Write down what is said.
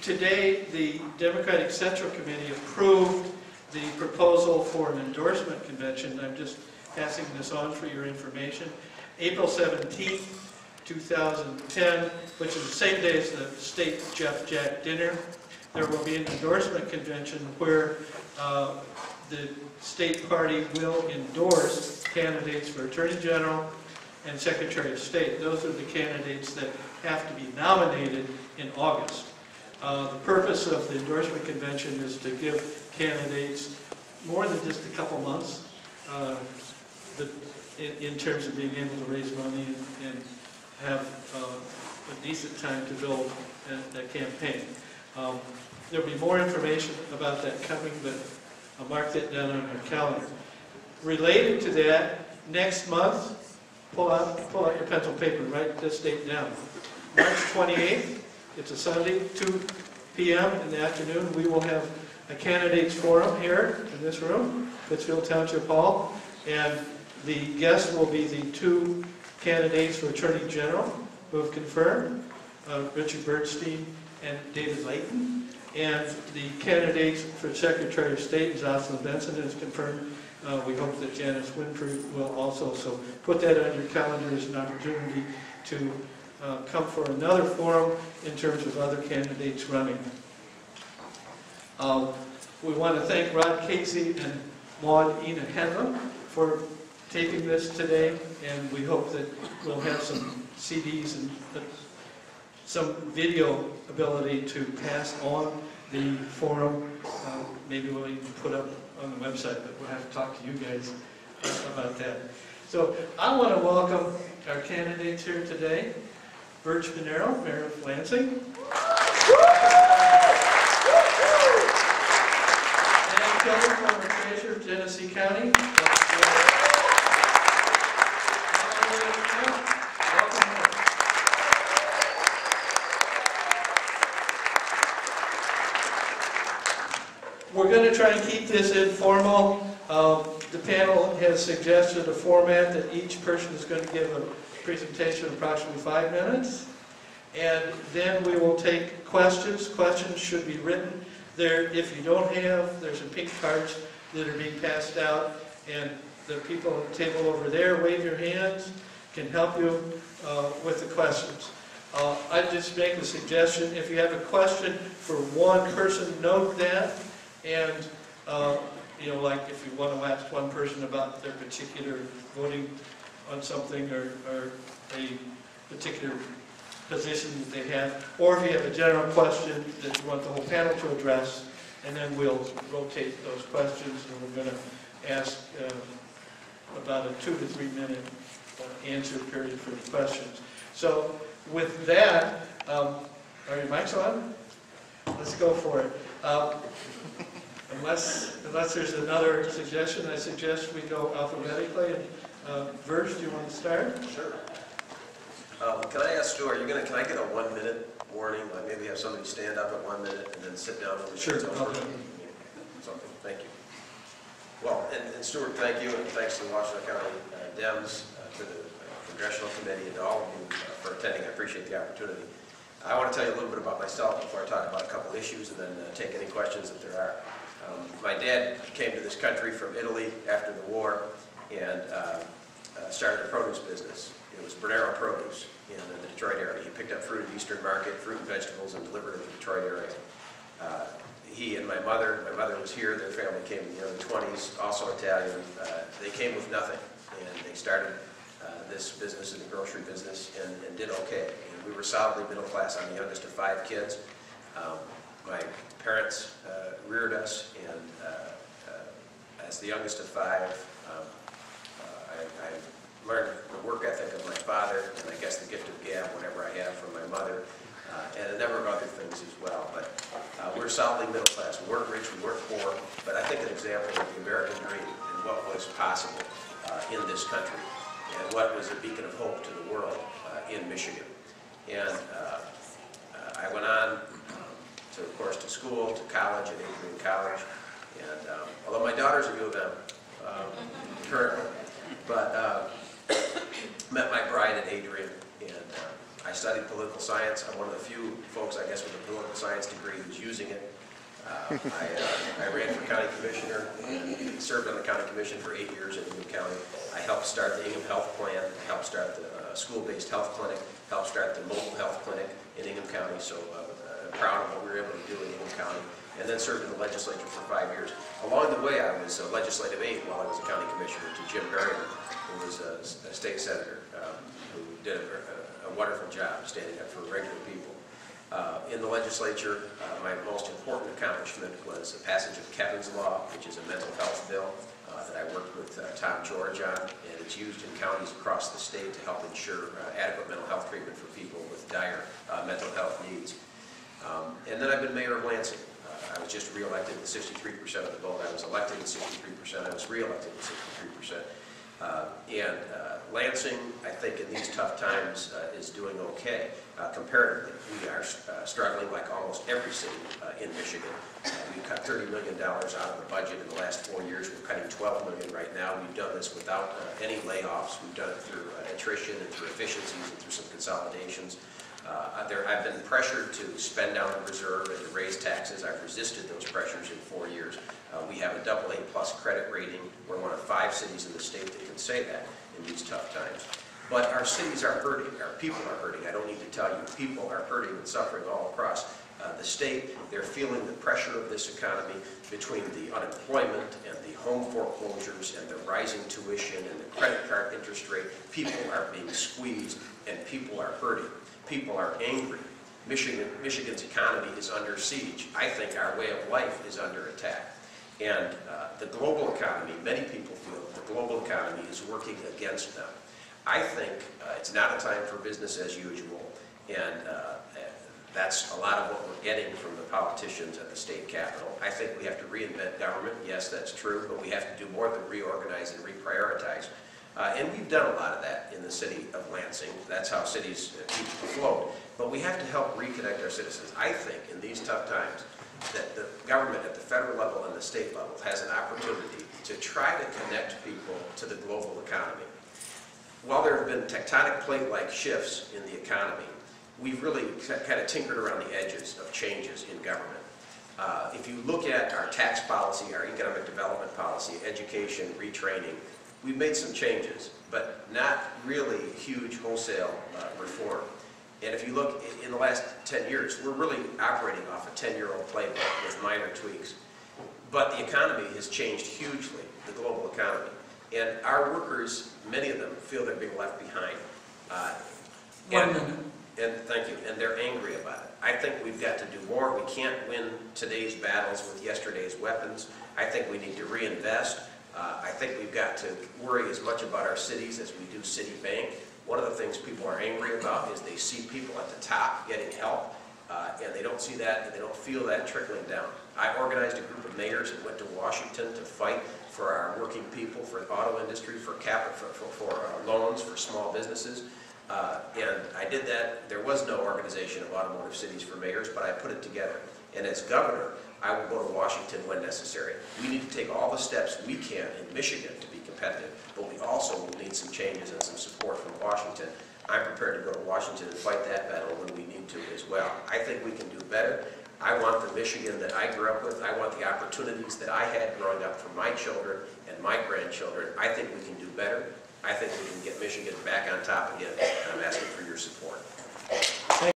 Today, the Democratic Central Committee approved the proposal for an endorsement convention. I'm just passing this on for your information. April 17th, 2010, which is the same day as the state Jeff Jack dinner, there will be an endorsement convention where the state party will endorse candidates for Attorney General and Secretary of State. Those are the candidates that have to be nominated in August. The purpose of the endorsement convention is to give candidates more than just a couple months in terms of being able to raise money and have a decent time to build that campaign. There'll be more information about that coming, but I'll mark that down on our calendar. Related to that, next month, pull out your pencil paper, write this date down. March 28th, it's a Sunday, 2 p.m. in the afternoon, we will have a candidates forum here in this room, Pittsfield Township Hall, and the guests will be the 2 candidates for Attorney General who have confirmed, Richard Bernstein and David Layton, and the candidates for Secretary of State, Jocelyn Benson, has confirmed. We hope that Janice Winfrey will also. So put that on your calendar as an opportunity to come for another forum in terms of other candidates running. We want to thank Rod Casey and Maud Ina Henley for taping this today, and we hope that we'll have some CDs and some video ability to pass on the forum. Maybe we'll even put up on the website, but we'll have to talk to you guys about that. So I want to welcome our candidates here today. Birch Monero, Mayor of Lansing. And Kelly, former treasurer of Genesee County. We're going to try and keep this informal. The panel has suggested a format that each person is going to give a presentation of approximately 5 minutes. And then we will take questions. Questions should be written there. If you don't have, there's some pink cards that are being passed out. And the people at the table over there, wave your hands, can help you with the questions. I'd just make a suggestion. If you have a question for one person, note that. And, you know, like if you want to ask one person about their particular voting on something or a particular position that they have, or if you have a general question that you want the whole panel to address, and then we'll rotate those questions, and we're going to ask about a 2 to 3 minute answer period for the questions. So with that, are your mics on? Let's go for it. Unless there's another suggestion, I suggest we go alphabetically. And Verge, do you want to start? Sure. Can I ask Stu, can I get a 1 minute warning? Like maybe have somebody stand up at 1 minute and then sit down when the show's over? Something. Thank you. Well, and Stuart, thank you, and thanks to the Washtenaw County Dems, to the Congressional Committee, and to all of you for attending. I appreciate the opportunity. I want to tell you a little bit about myself before I talk about a couple issues, and then take any questions that there are. My dad came to this country from Italy after the war and started a produce business. It was Bernero Produce in the Detroit area. He picked up fruit at Eastern Market, fruit and vegetables, and delivered it to the Detroit area. He and my mother was here, their family came in the early 20s, also Italian. They came with nothing, and they started this business in the grocery business and did okay. And we were solidly middle class. I'm the youngest of 5 kids. My parents reared us, and as the youngest of 5, I learned the work ethic of my father, and I guess the gift of gab, whatever I have from my mother, and a number of other things as well. But we're solidly middle class. We weren't rich, we weren't poor, but I think an example of the American dream and what was possible in this country, and what was a beacon of hope to the world in Michigan. And I went on to, of course, to school, to college at Adrian College, and although my daughter's at U of M currently, but met my bride at Adrian, and I studied political science. I'm one of the few folks, I guess, with a political science degree who's using it. I ran for county commissioner and served on the county commission for 8 years in Ingham County. I helped start the Ingham Health Plan, I helped start the school-based health clinic, helped start the mobile health clinic in Ingham County, so I'm proud of what we were able to do in Ingham County, and then served in the legislature for 5 years. Along the way, I was a legislative aide while I was a county commissioner to Jim Berryman, who was a state senator, who did a wonderful job standing up for regular people. In the legislature, my most important accomplishment was the passage of Kevin's Law, which is a mental health bill that I worked with Tom George on, and it's used in counties across the state to help ensure adequate mental health treatment for people with dire mental health needs. And then I've been mayor of Lansing. I was just re-elected with 63% of the vote. I was elected with 63%. I was re-elected with 63%. Lansing, I think in these tough times, is doing okay. Comparatively, we are struggling like almost every city in Michigan. We cut $30 million out of the budget in the last 4 years. We're cutting $12 million right now. We've done this without any layoffs. We've done it through attrition and through efficiencies and through some consolidations. I've been pressured to spend down the reserve and to raise taxes. I've resisted those pressures in 4 years. We have a AA+ credit rating. We're one of 5 cities in the state that can say that in these tough times. But our cities are hurting. Our people are hurting. I don't need to tell you. People are hurting and suffering all across the state. They're feeling the pressure of this economy between the unemployment and the home foreclosures and the rising tuition and the credit card interest rate. People are being squeezed and people are hurting. People are angry. Michigan's economy is under siege. I think our way of life is under attack. And the global economy, many people feel the global economy is working against them. I think it's not a time for business as usual, and that's a lot of what we're getting from the politicians at the state capitol. I think we have to reinvent government. Yes, that's true, but we have to do more than reorganize and reprioritize. And we've done a lot of that in the city of Lansing. That's how cities keep afloat. But we have to help reconnect our citizens. I think in these tough times that the government at the federal level and the state level has an opportunity to try to connect people to the global economy. While there have been tectonic plate-like shifts in the economy, we've really kind of tinkered around the edges of changes in government. If you look at our tax policy, our economic development policy, education, retraining, we've made some changes, but not really huge wholesale reform. And if you look in the last 10 years, we're really operating off a 10-year-old playbook with minor tweaks. But the economy has changed hugely, the global economy. And our workers, many of them, feel they're being left behind. And thank you. And they're angry about it. I think we've got to do more. We can't win today's battles with yesterday's weapons. I think we need to reinvest. I think we've got to worry as much about our cities as we do Citibank. One of the things people are angry about is they see people at the top getting help, and they don't see that, and they don't feel that trickling down. I organized a group of mayors and went to Washington to fight for our working people, for the auto industry, for loans for small businesses. And I did that. There was no organization of automotive cities for mayors, but I put it together. And as governor, I will go to Washington when necessary. We need to take all the steps we can in Michigan to be competitive, but we also will need some changes and some support from Washington. I'm prepared to go to Washington and fight that battle when we need to as well. I think we can do better. I want the Michigan that I grew up with. I want the opportunities that I had growing up for my children and my grandchildren. I think we can do better. I think we can get Michigan back on top again, and I'm asking for your support.